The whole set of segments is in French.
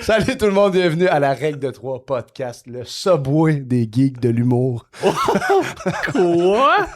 Salut tout le monde, bienvenue à la Règle de 3 podcast, le Subway des geeks de l'humour. Quoi?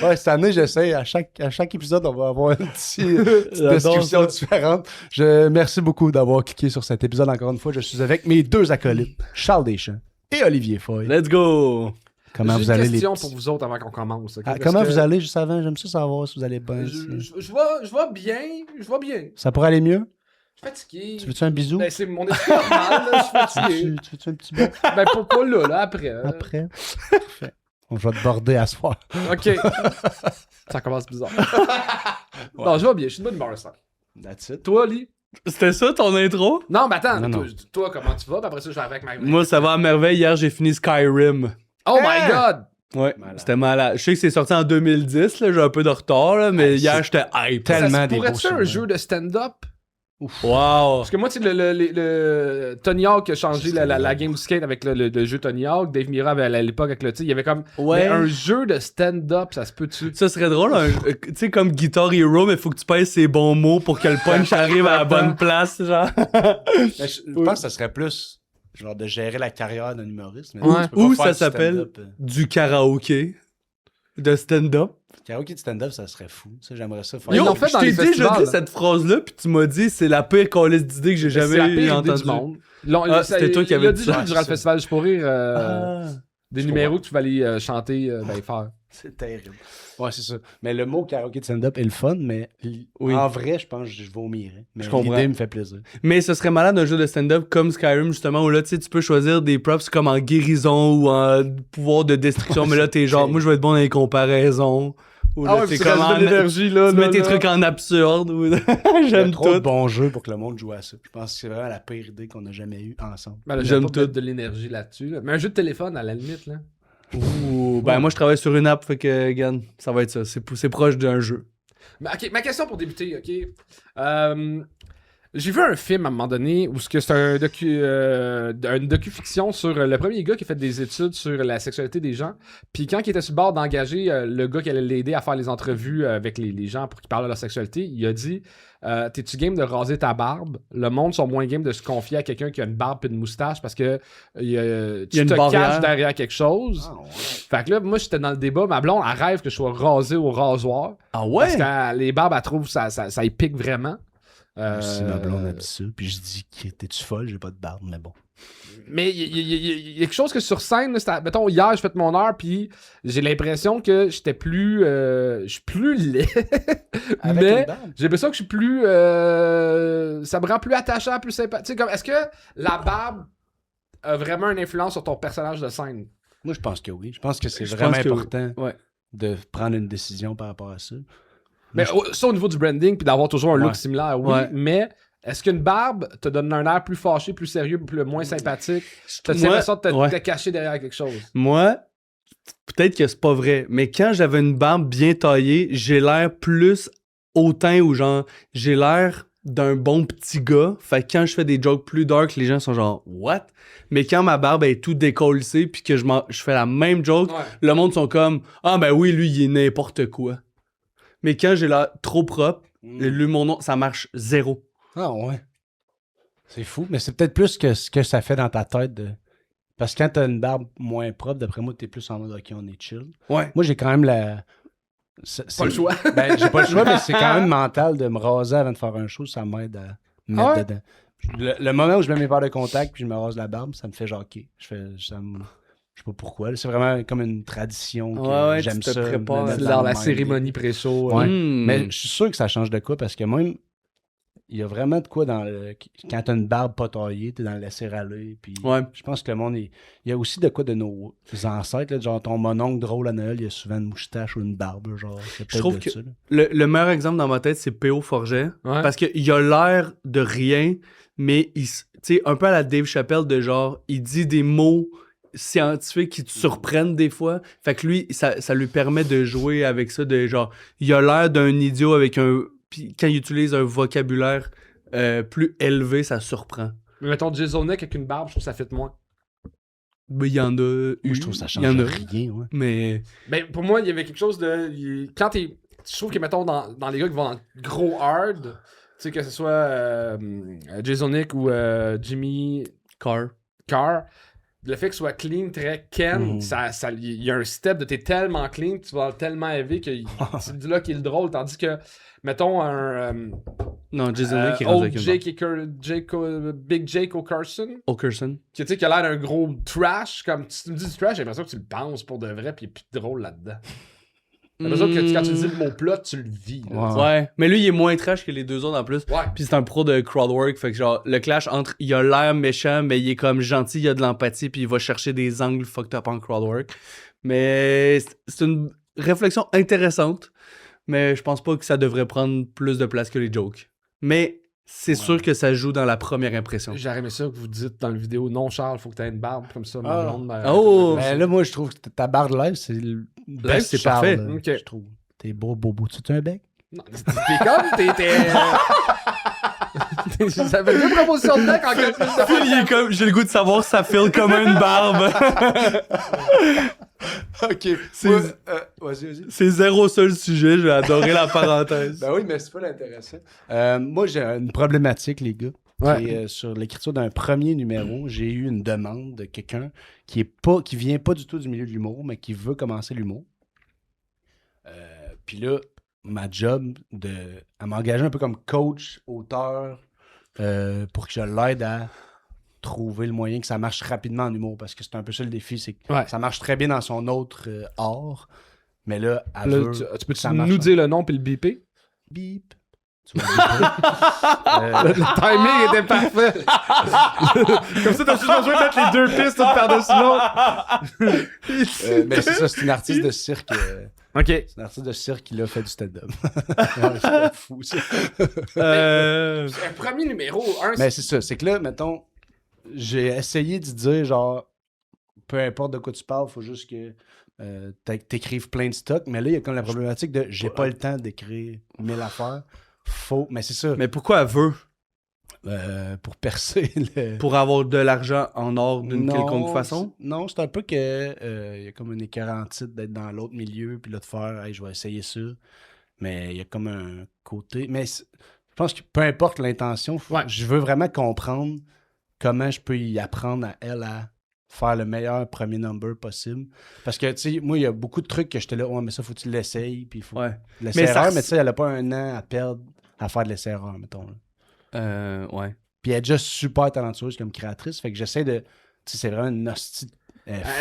Ouais, cette année, j'essaie, à chaque épisode, on va avoir une petite description différente. Merci beaucoup d'avoir cliqué sur cet épisode encore une fois. Je suis avec mes deux acolytes, Charles Deschamps et Olivier Foy. Let's go! Comment vous allez, les question petits? pour vous autres avant qu'on commence. Okay? Comment vous allez juste avant? J'aime ça savoir si vous allez bien. Je vais bien. Ça pourrait aller mieux? Je suis fatigué. Tu veux-tu un bisou? Ben, c'est mon esprit normal, là, je suis fatigué. Tu veux-tu un petit bout? Ben, pas là, après. Après? Parfait. On va te border à soir. Ok. Ça commence bizarre. Non, je vais bien, je suis de bonne humeur, ça. That's it. Toi, Lee? C'était ça ton intro? Non, mais attends, Non. toi, comment tu vas? Puis après ça, je vais avec ma... Moi, ça va à merveille. Hier, j'ai fini Skyrim. Oh my god! Ouais, Malade. c'était malade. Je sais que c'est sorti en 2010, là, j'ai un peu de retard, là, mais hier, j'étais hype. tellement Ça des pourrait beaux être un souvenirs. jeu de stand-up? Wow! Parce que moi, tu sais, le Tony Hawk a changé la game du skate avec le jeu Tony Hawk. Dave Mirra avait à l'époque avec le titre. Il y avait comme mais un jeu de stand-up, ça se peut-tu? Ça serait drôle, tu sais, comme Guitar Hero, mais faut que tu pèses ces bons mots pour que le punch arrive à la bonne place, genre. Mais je pense que ça serait plus genre de gérer la carrière d'un humoriste. Mais Ouais. tu peux pas Ou faire ça du s'appelle stand-up. du karaoké de stand-up. Karaoké de stand-up, ça serait fou. Ça, j'aimerais ça faire. Ils Yo, l'ont fait je dans t'ai les déjà dit festivals. cette phrase-là, puis tu m'as dit c'est la pire calice d'idée que j'ai C'est la jamais pire idée entendue. du monde. C'était toi qui Il avais a dit dit ça. durant le festival Juste pour rire des Je numéros comprends. que tu vas aller chanter, faire. C'est terrible. Ouais, c'est ça. Mais le mot karaoké de stand-up est le fun, mais Oui. en vrai, je pense que je vomirais. Mais Je comprends. l'idée me fait plaisir. Mais ce serait malade un jeu de stand-up comme Skyrim, justement, où là, tu sais, tu peux choisir des props comme en guérison ou en pouvoir de destruction, mais là, t'es genre, moi, je vais être bon dans les comparaisons. Ou là, Ah t'es comme en... l'énergie, là. Tu mets tes trucs en absurde. Ou... Il y a J'aime trop de tout. bons jeux pour que le monde joue à ça. Je pense que c'est vraiment la pire idée qu'on a jamais eue ensemble. Ben, là, J'aime j'aime tout. de l'énergie là-dessus. Là. Mais un jeu de téléphone, à la limite, là. Ouh, ben, moi, je travaille sur une app, fait que, regarde, ça va être ça. C'est proche d'un jeu. Mais, ok, ma question pour débuter, ok. J'ai vu un film à un moment donné où c'est un une docu-fiction sur le premier gars qui a fait des études sur la sexualité des gens. Puis quand il était sur le bord d'engager le gars qui allait l'aider à faire les entrevues avec les gens pour qu'ils parlent de leur sexualité, il a dit t'es-tu game de raser ta barbe? Le monde sont moins game de se confier à quelqu'un qui a une barbe et une moustache parce que tu Il y a te une barrière. caches derrière quelque chose. Ah, ouais. Fait que là, moi, j'étais dans le débat. Ma blonde, elle rêve que je sois rasé au rasoir. Ah Parce que les barbes, elle trouve ça y pique vraiment. Si ma blonde aime ça, puis je dis t'es-tu folle, j'ai pas de barbe, mais bon. Mais il y a quelque chose que sur scène, là, mettons, hier, j'ai fait mon heure, puis j'ai l'impression que j'étais plus. Je suis plus laid. Avec mais une barbe? j'ai l'impression que je suis plus. Ça me rend plus attachant, plus sympathique. Comme, est-ce que la barbe a vraiment une influence sur ton personnage de scène? Moi, je pense que oui. Je pense que c'est Je vraiment pense que oui. important Ouais. de prendre une décision par rapport à ça. Mais ça, au niveau du branding, puis d'avoir toujours un look Ouais. similaire, oui. Ouais. Mais est-ce qu'une barbe te donne un air plus fâché, plus sérieux, plus moins sympathique? T'as Moi, l'impression de ouais. te cacher derrière quelque chose? Moi, peut-être que c'est pas vrai, mais quand j'avais une barbe bien taillée, j'ai l'air plus hautain ou genre, j'ai l'air d'un bon petit gars. Fait que quand je fais des jokes plus dark, les gens sont genre, what? Mais quand ma barbe est tout décollissée puis que je fais la même joke, Ouais. le monde sont comme, ah ben oui, lui, il est n'importe quoi. Mais quand j'ai l'air trop propre, lui, mon nom, ça marche zéro. Ah ouais. C'est fou, mais c'est peut-être plus que ce que ça fait dans ta tête de. Parce que quand t'as une barbe moins propre, d'après moi, t'es plus en mode OK, on est chill. Ouais. Moi, j'ai quand même la. Pas le choix. Ben, j'ai pas le choix, mais c'est quand même mental de me raser avant de faire un show, ça m'aide à me mettre Ah ouais? dedans. Le moment où je mets mes verres de contact puis je me rase la barbe, ça me fait genre OK. Je sais pas pourquoi. là. C'est vraiment comme une tradition que Ouais, j'aime tu te ça. me prépares. mettre C'est dans dans le la mind. cérémonie pré-show. Ouais. Hmm. Mais je suis sûr que ça change de quoi parce que même il y a vraiment de quoi dans le. Quand t'as une barbe pas taillée, t'es dans le laisser aller. Puis Ouais. je pense que le monde est. Il y a aussi de quoi de nos ancêtres. Là, genre ton mononcle drôle à Noël, il y a souvent une moustache ou une barbe. Genre, c'est peut-être trouve de que- ça. Là. Le meilleur exemple dans ma tête, c'est P.O. Forget. Ouais. Parce qu'il a l'air de rien, mais tu sais, un peu à la Dave Chappelle, de genre, il dit des mots scientifiques qui te surprennent des fois. Fait que lui, ça lui permet de jouer avec ça, de genre, il a l'air d'un idiot avec un. Puis quand il utilise un vocabulaire plus élevé, ça surprend. Mais mettons Jason Neck avec une barbe, je trouve que ça fit moins. Mais il y en a eu. Moi, je trouve que ça Il y en change a. rien. Ouais. Mais. Ben, pour moi, il y avait quelque chose de. Quand t'es. Je trouve que, mettons, dans les gars qui vont dans le gros hard, sais, que ce soit Jason Nick ou Jimmy Carr. le fait que ce soit clean, très Ken, il y a un step de t'es tellement clean, tu vas tellement élevé que c'est du là qui est le drôle, tandis que, mettons, un Non, Jason Nick, il est rendu avec Big Jake Okerson, Okerson. qui a l'air d'un gros trash, comme tu me dis du trash, j'ai l'impression que tu le penses pour de vrai, puis il est plus drôle là-dedans. J'ai l'impression que quand tu dis le mot plot, tu le vis. Là, Ouais, mais lui, il est moins trash que les deux autres en plus. Ouais. Puis c'est un pro de crowdwork, fait que genre, le clash entre, il a l'air méchant, mais il est comme gentil, il a de l'empathie, puis il va chercher des angles fucked up en crowdwork. Mais c'est une réflexion intéressante, mais je pense pas que ça devrait prendre plus de place que les jokes. Mais c'est sûr que ça joue dans la première impression. J'aurais aimé ça que vous dites dans la vidéo, non Charles, faut que t'aies une barbe comme ça, ma blonde. Ben là, moi, je trouve que ta barre de live, c'est le best c'est Charles, parfait. là, Ok. je trouve. T'es beau. Tu as un bec? Non, t'es comme, ça fait deux promotions de bec en quelque sorte. Il est comme, j'ai le goût de savoir si ça file comme une barbe. Ok. Vas-y. C'est zéro seul sujet, j'ai adoré la parenthèse. Ben oui, mais c'est pas l'intéressant. Moi, j'ai une problématique, les gars. Ouais. Qui est, sur l'écriture d'un premier numéro, j'ai eu une demande de quelqu'un qui vient pas du tout du milieu de l'humour, mais qui veut commencer l'humour. Puis là, ma job, elle m'a engagé un peu comme coach, auteur, pour que je l'aide à trouver le moyen que ça marche rapidement en humour, parce que c'est un peu ça le défi, c'est que ça marche très bien dans son autre art, mais là, elle veut Tu peux que ça marche nous dire le nom puis le biper? Bip. Tu vois, le Le timing était parfait. Comme ça, t'as juste besoin de mettre les deux pistes toutes par-dessus l'autre. mais c'est ça, c'est une artiste de cirque. Ok. C'est une artiste de cirque qui l'a fait du stand-up. C'est fou, ça. Un premier numéro, Mais c'est ça, c'est que là, mettons, j'ai essayé de dire, genre, peu importe de quoi tu parles, faut juste que t'écrives plein de stocks. Mais là, il y a comme la problématique de j'ai pas le temps d'écrire 1000 affaires. Mais c'est ça. Mais pourquoi elle veut? Pour percer le... Pour avoir de l'argent en or d'une quelconque façon? Non, c'est un peu que y a comme un écart en titre d'être dans l'autre milieu, puis là de faire hey, je vais essayer ça. Mais il y a comme un côté. Mais je pense que peu importe l'intention, je veux vraiment comprendre comment je peux y apprendre à elle à faire le meilleur premier number possible. Parce que, tu sais, moi, il y a beaucoup de trucs que j'étais là, ouais, mais ça, faut que tu l'essayes, puis il faut l'essai-erreur, mais tu sais, elle a pas un an à perdre à faire de l'essai-erreur, mettons. Ouais. Puis elle est déjà super talentueuse comme créatrice, fait que j'essaie de... Tu sais, c'est vraiment une hostie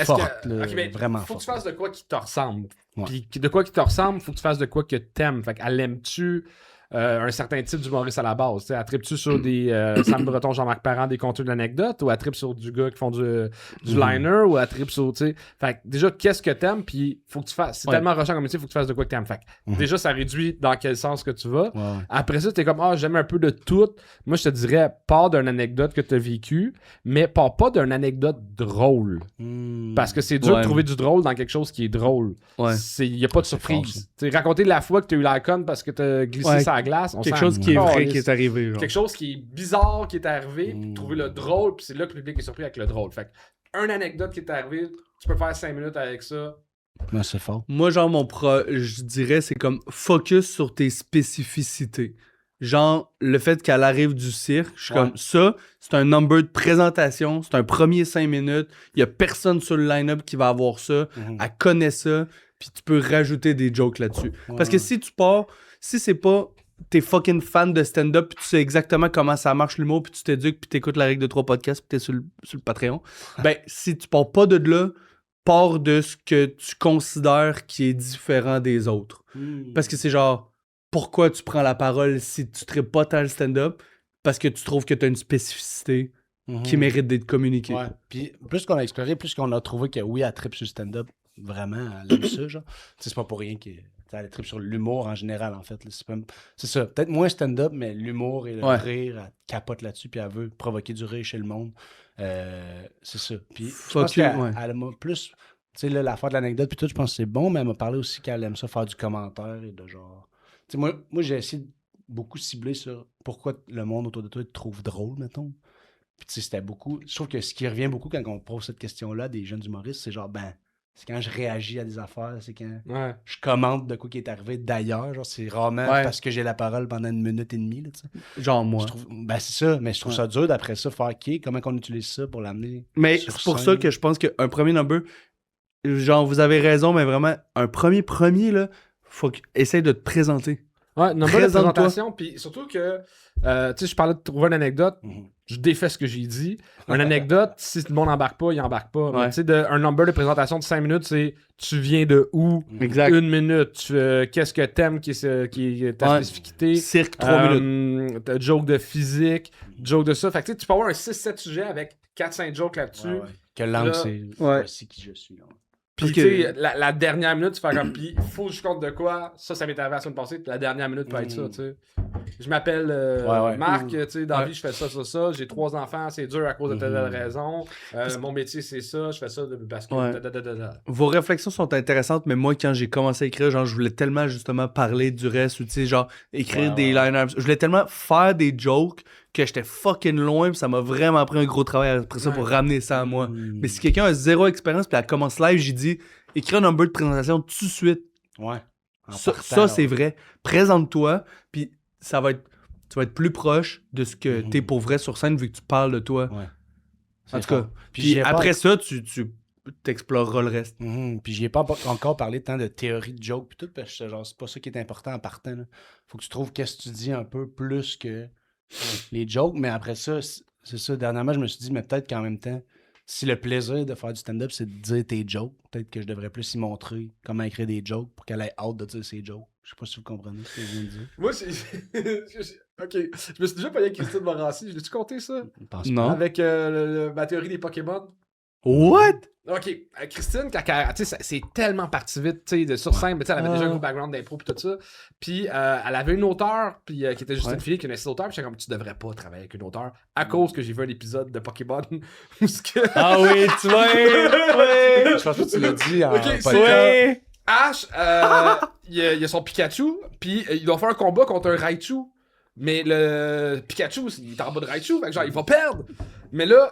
forte, là, vraiment forte. Faut que tu fasses de quoi qui te ressemble. Ouais. Puis de quoi qui te ressemble, faut que tu fasses de quoi que t'aimes. Fait qu'elle aime-tu un certain type d'humoriste à la base? T'sais, elle tripe-tu sur des Sam Breton, Jean-Marc Parent, des contenus d'anecdotes, ou elle tripe sur du gars qui font du liner, ou elle tripe sur, tu sais... Fait que déjà, qu'est-ce que t'aimes, puis faut que tu fasses... C'est tellement rushant comme métier, faut que tu fasses de quoi que t'aimes. Fait que déjà, ça réduit dans quel sens que tu vas. Ouais. Après ça, t'es comme, j'aime un peu de tout. Moi, je te dirais, pars d'une anecdote que t'as vécue, mais pars pas d'une anecdote drôle. Parce que c'est dur de trouver du drôle dans quelque chose qui est drôle. Il n'y a pas de surprise. Raconter la fois que tu as eu la conne parce que tu as glissé sur la glace. Quelque chose qui est vrai qui est arrivé. Genre. Quelque chose qui est bizarre qui est arrivé, puis trouver le drôle, puis c'est là que le public est surpris avec le drôle. Fait une anecdote qui est arrivée, tu peux faire 5 minutes avec ça. Ouais, c'est fort. Moi, genre, je dirais, c'est comme focus sur tes spécificités. Genre, le fait qu'elle arrive du cirque, je suis comme ça, c'est un number de présentation, c'est un premier 5 minutes, il y a personne sur le line-up qui va avoir ça, elle connaît ça, puis tu peux rajouter des jokes là-dessus. Parce que si tu pars, si c'est pas t'es fucking fan de stand-up, puis tu sais exactement comment ça marche l'humour, puis tu t'éduques, puis t'écoutes la règle de 3 podcasts, puis t'es sur le Patreon, ben, si tu pars pas de là, pars de ce que tu considères qui est différent des autres. Parce que c'est genre, pourquoi tu prends la parole si tu tripes pas tant le stand-up? Parce que tu trouves que t'as une spécificité qui mérite d'être communiquée. Ouais. Puis plus qu'on a exploré, plus qu'on a trouvé que oui, elle tripe sur le stand-up, vraiment, elle aime ça, genre. C'est pas pour rien qu'elle tripe sur l'humour en général, en fait. Là. C'est ça, peut-être moins stand-up, mais l'humour et le rire, elle capote là-dessus, puis elle veut provoquer du rire chez le monde. C'est ça. Puis je pense qu'elle m'a plus... Tu sais, là, l'affaire de l'anecdote, puis tout, je pense que c'est bon, mais elle m'a parlé aussi qu'elle aime ça faire du commentaire et de genre... Tu sais, moi j'ai essayé de beaucoup cibler sur pourquoi le monde autour de toi te trouve drôle, mettons. Puis tu sais, c'était beaucoup... Je trouve que ce qui revient beaucoup quand on pose cette question-là des jeunes humoristes, c'est genre, ben, c'est quand je réagis à des affaires, c'est quand Ouais. je commente de quoi qui est arrivé d'ailleurs. Genre, c'est rarement Ouais. parce que j'ai la parole pendant 1 minute et demie. Là, tu sais. Genre moi. Je trouve, ben, c'est ça, mais je trouve ça dur d'après ça, faire OK, comment qu'on utilise ça pour l'amener. Mais sur c'est pour scène. ça que je pense qu'un premier number, genre, vous avez raison, mais vraiment, un premier, là, faut essayer de te présenter. Ouais, number de Présente-toi. présentation, puis surtout que, tu sais, je parlais de trouver une anecdote, Mhm. je défais ce que j'ai dit. Une anecdote, si le monde n'embarque pas, il embarque pas. Mais Ouais. tu sais, un number de présentation de 5 minutes, c'est tu viens de où? Exact. 1 minute. Qu'est-ce que t'aimes qui est ta Ouais. spécificité? Cirque, 3 minutes. T'as joke de physique, joke de ça. Fait que tu sais, tu peux avoir un 6-7 sujets avec 4-5 jokes là-dessus. Ouais, ouais. Que l'angle, Là, c'est ouais. voici qui je suis. Là. Puis, Parce tu que- sais, la dernière minute, tu fais comme, puis il faut que je compte de quoi. Ça m'est arrivé la semaine passée. Puis la dernière minute peut être ça, tu sais. Je m'appelle ouais. Marc, tu sais, dans la Ouais. vie, je fais ça. J'ai 3 enfants, c'est dur à cause de telle raison. Mon métier, c'est ça. Je fais ça parce que. Ouais. da. Vos réflexions sont intéressantes, mais moi, quand j'ai commencé à écrire, genre, je voulais tellement justement parler du reste, ou tu sais, genre, écrire Ouais, des ouais. liners. Je voulais tellement faire des jokes que j'étais fucking loin, puis ça m'a vraiment pris un gros travail après ça Ouais. pour ramener ça à moi. Mm. Mais si quelqu'un a zéro expérience, puis elle commence live, j'ai dit, écris un number de présentation tout de suite. Ouais. En Ça, partant, c'est ouais. vrai. Présente-toi, puis ça va être, tu vas être plus proche de ce que Mhm. t'es pour vrai sur scène, vu que tu parles de toi. Ouais. En C'est tout cas, fort. puis j'y ai après pas... ça, tu t'exploreras le reste. Puis j'y ai pas encore parlé tant de théorie de joke pis tout, parce que genre, c'est pas ça qui est important en partant. Là. Faut que tu trouves qu'est-ce que tu dis un peu plus que les jokes, mais après ça, c'est ça. Dernièrement, je me suis dit, mais peut-être qu'en même temps, si le plaisir de faire du stand-up, c'est de dire tes jokes, peut-être que je devrais plus y montrer comment écrire des jokes pour qu'elle ait hâte de dire ses jokes. Je sais pas si vous comprenez ce que je viens de dire. Moi, ok. Je me suis déjà payé avec Christine Morancy. Je l'ai-tu compté ça? Je pense Non. Avec ma théorie des Pokémon. What? Ok, Christine, quand tu sais, c'est tellement parti vite, tu sais, de sur scène, mais tu sais, elle avait déjà un gros background d'impro pis tout ça. Puis elle avait une auteure, puis qui était juste Ouais. une fille qui connaissait l'auteur, puis j'étais comme, tu devrais pas travailler avec une auteure, à cause que j'ai vu un épisode de Pokémon où ce que... Ah oui, tu vois, Je pense que tu l'as dit en Ok, podcast. c'est- ouais. Ash, il y a son Pikachu, puis il doit faire un combat contre un Raichu. Mais le Pikachu, il est en bas de Raichu, fait que genre, il va perdre. Mais là,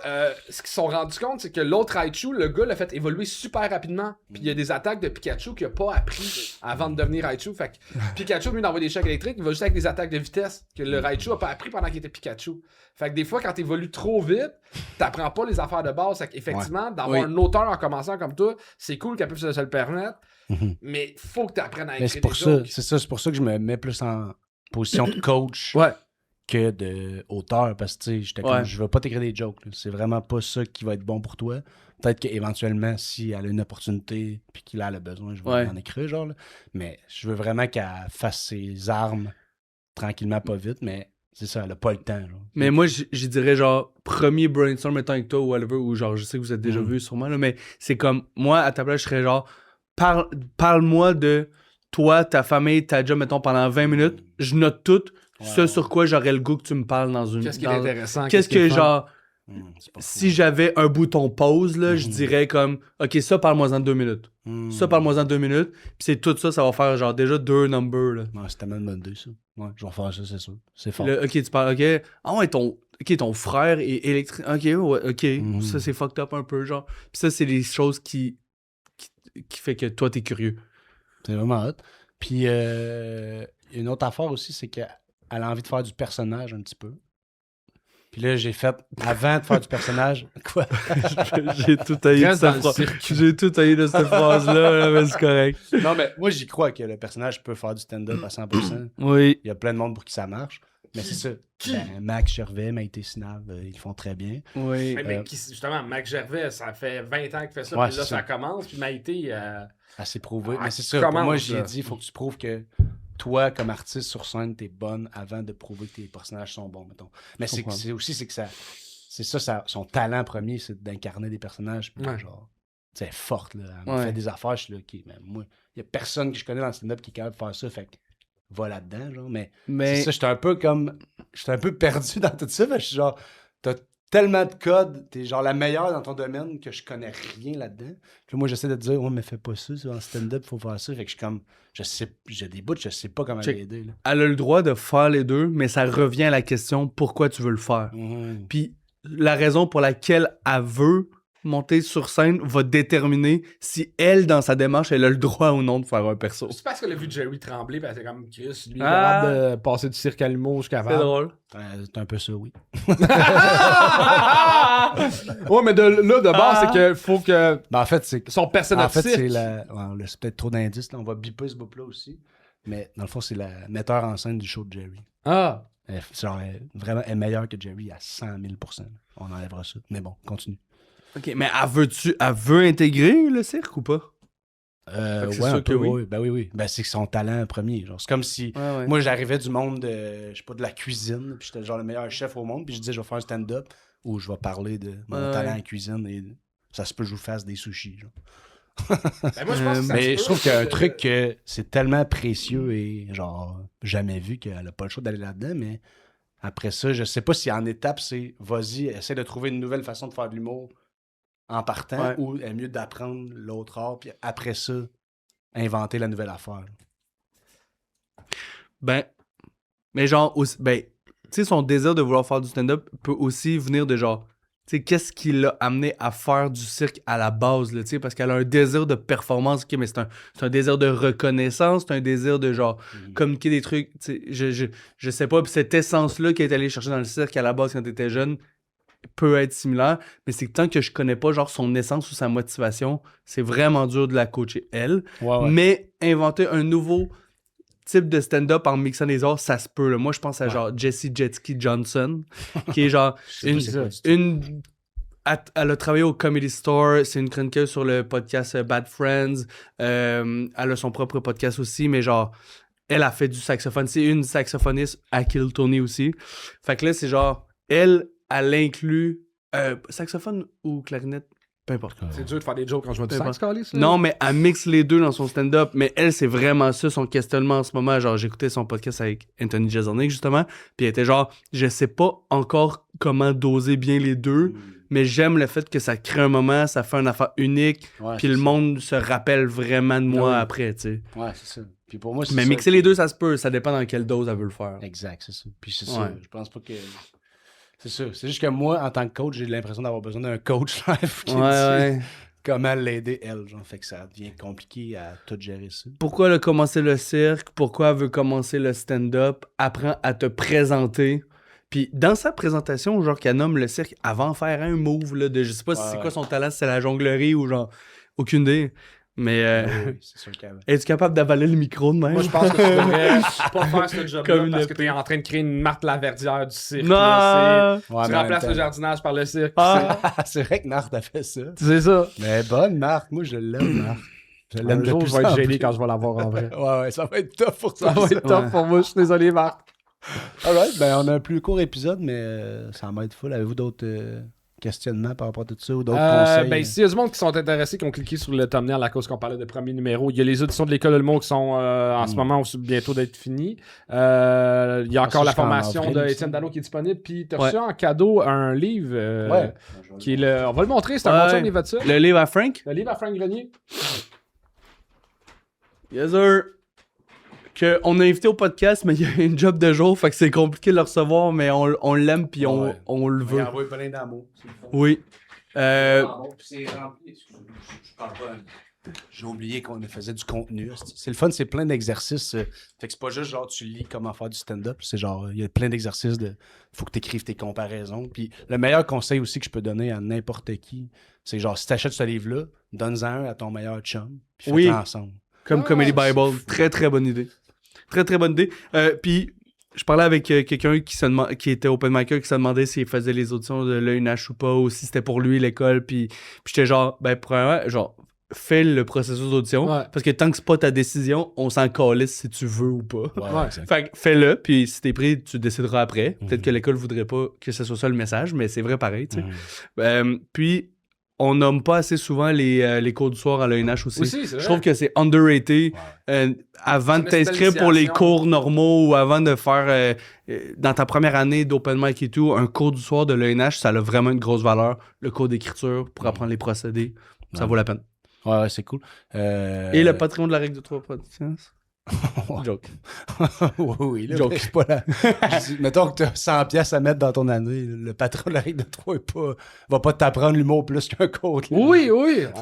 ce qu'ils se sont rendus compte, c'est que l'autre Raichu, le gars l'a fait évoluer super rapidement. Puis il y a des attaques de Pikachu qu'il a pas appris avant de devenir Raichu. Fait que Pikachu, lui, d'envoyer des chocs électriques, il va juste avec des attaques de vitesse que le Raichu a pas appris pendant qu'il était Pikachu. Fait que des fois, quand t'évolues trop vite, t'apprends pas les affaires de base. Fait qu'effectivement, d'avoir Oui. un auteur en commençant comme toi, c'est cool qu'elle puisse se le permettre. Mhm. Mais faut que t'apprennes à Mais écrire c'est pour des ça, jokes. c'est pour ça que je me mets plus en position de coach Ouais. que de auteur, parce que tu sais, j'étais comme, Ouais. je vais pas t'écrire des jokes. Là. C'est vraiment pas ça qui va être bon pour toi. Peut-être qu'éventuellement, si elle a une opportunité puis qu'il a le besoin, je vais Ouais. en écrire, genre. Là. Mais je veux vraiment qu'elle fasse ses armes tranquillement, pas vite, mais c'est ça, elle a pas le temps. Genre. Mais moi, je dirais genre, premier brainstorm étant avec toi ou whatever, ou genre, je sais que vous êtes déjà Mhm. vu sûrement, là, mais c'est comme, moi, à ta place, je serais genre, parle-moi de toi, ta famille, ta job, mettons, pendant 20 minutes. Je note tout, ce ouais. sur quoi j'aurais le goût que tu me parles dans une. Qu'est-ce qui est dans- intéressant? Qu'est-ce qui est que, fun? genre, C'est pas fou. si j'avais un bouton pause, là, je Mhm. dirais comme, OK, ça, parle-moi en 2 minutes. Ça, parle-moi en 2 minutes. Puis c'est tout ça, ça va faire genre déjà 2 numbers, là. Non, c'est tellement une bonne idée, ça. Ouais, je vais faire ça, c'est sûr. C'est fort. Là, ok, tu parles, ok. Ah ouais, ton frère est électrique. Ok, ouais, ok. Mhm. Ça, c'est fucked up un peu, genre. Puis ça, c'est des choses qui fait que toi, t'es curieux. C'est vraiment hot. Puis, il y a une autre affaire aussi, c'est qu'elle a envie de faire du personnage un petit peu. Puis là, j'ai fait, avant de faire du personnage, quoi? J'ai tout haï de Reste cette dans le phrase. cirque. J'ai tout haï de cette phrase-là, là, mais c'est correct. Non, mais moi, j'y crois que le personnage peut faire du stand-up à 100%. Oui. Il y a plein de monde pour qui ça marche. Mais c'est ça. Ben, Max Gervais, Maïté Sinav, ils font très bien. Oui. Mais justement, Mac Gervais, ça fait 20 ans qu'il fait ça, Ouais, puis là, c'est ça ça. commence, puis Maïté... Assez prouvé. Ah, Mais c'est ça. Pour commence, moi, j'ai là. dit, il faut que tu prouves que toi, comme artiste sur scène, t'es bonne avant de prouver que tes personnages sont bons, mettons. Mais c'est comprends. aussi, c'est que ça. C'est ça, son talent premier, c'est d'incarner des personnages. Puis Ouais. genre, tu sais, elle est forte, là. Elle me Ouais. fait des affaires, je suis là, OK, mais moi, il y a personne que je connais dans le stand-up qui est capable de faire ça, fait que va là-dedans, genre. Mais Mais. c'est ça, j'étais un peu perdu dans tout ça, parce que je suis genre, t'as tellement de codes, t'es genre la meilleure dans ton domaine que je connais rien là-dedans. Puis moi, j'essaie de te dire, ouais, mais fais pas ça, en stand-up, faut faire ça. Fait que je suis comme, je sais, j'ai des bouts, je sais pas comment Check. l'aider, là. Elle a le droit de faire les deux, mais ça revient à la question pourquoi tu veux le faire. Mhm. Puis la raison pour laquelle elle veut monter sur scène va déterminer si elle, dans sa démarche, elle a le droit ou non de faire un perso. C'est parce qu'elle a vu Jerry trembler, pis elle était comme Chris, lui, il est Ah. capable de passer du cirque à l'humour jusqu'à C'est Val. drôle. C'est un peu ça, oui. Ouais, mais de base, c'est que faut que Ben, en fait, c'est son personnage En fait, cirque. c'est la. Ouais, là, c'est peut-être trop d'indices, là. On va biper ce bout-là aussi. Mais dans le fond, c'est la metteur en scène du show de Jerry. Ah. Vraiment, elle est meilleure que Jerry à 100 000 %. On enlèvera ça. Mais bon, continue. Ok, mais elle veut intégrer le cirque ou pas? Fait que c'est Ouais, sûr un que peu, oui. oui. Ben oui. Ben, c'est son talent premier. Genre. C'est comme si Ouais. moi, j'arrivais du monde de, je sais pas, de la cuisine, puis j'étais genre le meilleur chef au monde, puis je disais, je vais faire un stand-up où je vais parler de mon talent en cuisine et ça se peut que je vous fasse des sushis. Genre. Ben, moi, je pense que ça Mais se je peut, trouve qu'il y a un parce truc que c'est tellement précieux et genre jamais vu qu'elle a pas le choix d'aller là-dedans, mais après ça, je sais pas si en étape c'est vas-y, essaie de trouver une nouvelle façon de faire de l'humour en partant Ouais. ou est mieux d'apprendre l'autre art puis après ça inventer la nouvelle affaire. Ben, mais genre, aussi, ben, tu sais, son désir de vouloir faire du stand-up peut aussi venir de genre, tu sais, qu'est-ce qui l'a amené à faire du cirque à la base, là, tu sais, parce qu'elle a un désir de performance, ok, mais c'est un désir de reconnaissance, c'est un désir de genre, communiquer des trucs, tu sais, je sais pas, puis cette essence-là qu'elle est allée chercher dans le cirque à la base quand elle était jeune peut être similaire, mais c'est que tant que je connais pas genre son essence ou sa motivation, c'est vraiment dur de la coacher elle. Ouais. Mais inventer un nouveau type de stand-up en mixant les arts, ça se peut. Là. Moi, je pense à genre Jessie Jetski Johnson, qui est genre Je sais pas c'est quoi du tout. elle a travaillé au Comedy Store, c'est une chroniqueuse sur le podcast Bad Friends. Elle a son propre podcast aussi, mais genre, elle a fait du saxophone. C'est une saxophoniste à Kill Tony aussi. Fait que là, c'est genre, elle inclut saxophone ou clarinette, peu importe. C'est dur de faire des jokes quand je vois du Peu sax, Carlis, là. Non, mais elle mixe les deux dans son stand-up. Mais elle, c'est vraiment ça, son questionnement en ce moment. Genre, j'écoutais son podcast avec Anthony Jeselnik, justement. Puis elle était genre, je sais pas encore comment doser bien les deux, mais j'aime le fait que ça crée un moment, ça fait une affaire unique, Ouais, puis c'est le ça. monde se rappelle vraiment de moi Oui. après, tu sais. Ouais, c'est ça. Puis pour moi, c'est Mais ça mixer qui- les deux, ça se peut. Ça dépend dans quelle dose elle veut le faire. Exact, c'est ça. Puis c'est Ouais. ça. Je pense pas que. C'est ça. C'est juste que moi, en tant que coach, j'ai l'impression d'avoir besoin d'un coach live qui Ouais. dit comment l'aider, elle. Genre, fait que ça devient compliqué à tout gérer ça. Pourquoi elle a commencé le cirque? Pourquoi elle veut commencer le stand-up? Apprends à te présenter. Puis dans sa présentation, genre qu'elle nomme le cirque avant de faire un move, là, de je sais pas si c'est quoi son talent, si c'est la jonglerie ou genre aucune idée. Mais Oui, c'est sûr qu'elle. es-tu capable d'avaler le micro de même? Moi, je pense que tu devrais pas faire ce job-là Comme une parce que épée. t'es en train de créer une Marthe Laverdière du cirque. Non! là. Ouais, Tu mais en même remplaces temps- le jardinage par le cirque. Ah! c'est vrai que Marthe a fait ça. C'est ça. Mais bonne Marthe, moi je l'aime, Marthe. Je l'aime Un jour, depuis je vais être en gêné plus. quand je vais la voir en vrai. Ouais, ça va être tough pour Ça toi. va être top Ouais. pour moi. Je suis désolé, Marc. Alright, ben on a un plus court épisode, mais ça va être full. Avez-vous d'autres questionnements par rapport à tout ça ou d'autres conseils? Ben, s'il y a du monde qui sont intéressés, qui ont cliqué sur le thumbnail à cause qu'on parlait de premier numéro, il y a les auditions de l'école de l'humour qui sont en ce moment ou bientôt d'être finies. Il y a ça, encore la jusqu'en formation avril de aussi. Étienne Dano qui est disponible. Puis tu as Ouais. reçu en cadeau un livre Ouais. qui est le. On va le montrer, c'est un bon Ouais. livre de ça. Le livre à Frank? Le livre à Frank Grenier. Yes, sir. Que on a invité au podcast, mais il y a une job de jour, fait que c'est compliqué de le recevoir, mais on l'aime puis Ouais. on le Il veut. envoie plein d'amour. C'est le fun. Oui. C'est rempli. Excusez-moi, je parle pas. J'ai oublié qu'on faisait du contenu. C'est le fun, c'est plein d'exercices. Fait que c'est pas juste genre tu lis comment faire du stand-up. C'est genre, il y a plein d'exercices de. Faut que tu écrives tes comparaisons. Puis le meilleur conseil aussi que je peux donner à n'importe qui, c'est genre, si t'achètes ce livre-là, donne-en un à ton meilleur chum. Puis faites-le Oui. ensemble. Comme Ah, Comedy c'est Bible. Très, très bonne idée. Très, très bonne idée. Puis, je parlais avec quelqu'un qui était open micer qui se demandait s'il faisait les auditions de l'ENH ou pas, ou si c'était pour lui l'école. Puis j'étais genre, ben, premièrement, genre, fais le processus d'audition. Ouais. Parce que tant que c'est pas ta décision, on s'en calisse si tu veux ou pas. Ouais. exact. Fait que fais-le, puis si t'es pris, tu décideras après. Peut-être que l'école voudrait pas que ce soit ça le message, mais c'est vrai pareil, tu sais. Puis, on nomme pas assez souvent les cours du soir à l'ENH aussi. Aussi, c'est vrai. Je trouve que c'est underrated. Avant de C'est une t'inscrire pour les initiation. cours normaux ou avant de faire, dans ta première année d'open mic et tout, un cours du soir de l'ENH, ça a vraiment une grosse valeur. Le cours d'écriture pour apprendre les procédés, ça vaut la peine. Ouais, c'est cool. Et le patron de la règle de 3 podcasts. Joke. Oui, là, Joke. mais c'est pas là. Mettons que t'as 100 pièces à mettre dans ton année, le patron de la règle de 3 va pas t'apprendre l'humour plus qu'un coach. là. Oui.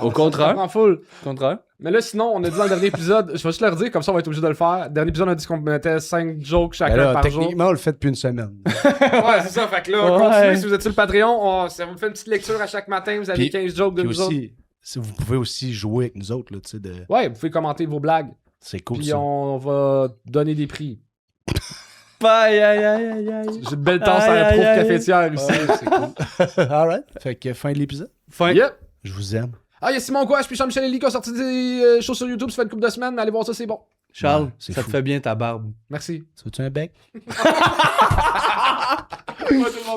Au contraire. En full. Contraire. Mais là, sinon, on a dit dans le dernier épisode, je vais juste leur dire, comme ça, on va être obligé de le faire. Dernier épisode, on a dit qu'on mettait 5 jokes chacun Ben là, par jour. techniquement, on le fait depuis une semaine. Ouais, c'est ça. Fait que là, Ouais. continuez. Si vous êtes sur le Patreon, ça vous fait une petite lecture à chaque matin. Vous avez Puis- 15 jokes de Puis nous autres. aussi, vous pouvez aussi jouer avec nous autres, là, tu sais, Ouais, vous pouvez commenter vos blagues. c'est cool Puis ça. on va donner des prix. Aïe, aïe, aïe, aïe, aïe. J'ai une belle tasse à la Aïe, prouf aïe, aïe. cafetière ici. C'est cool. Alright. Fait que fin de l'épisode. Fin. Yep. Je vous aime. Ah, il y a Simon Gouache puis Jean-Michel Elie qui ont sorti des shows sur YouTube. Ça fait une couple de semaines. Allez voir ça, c'est bon. Charles, Ouais, c'est ça fou. te fait bien ta barbe. Merci. Tu veux-tu un bec?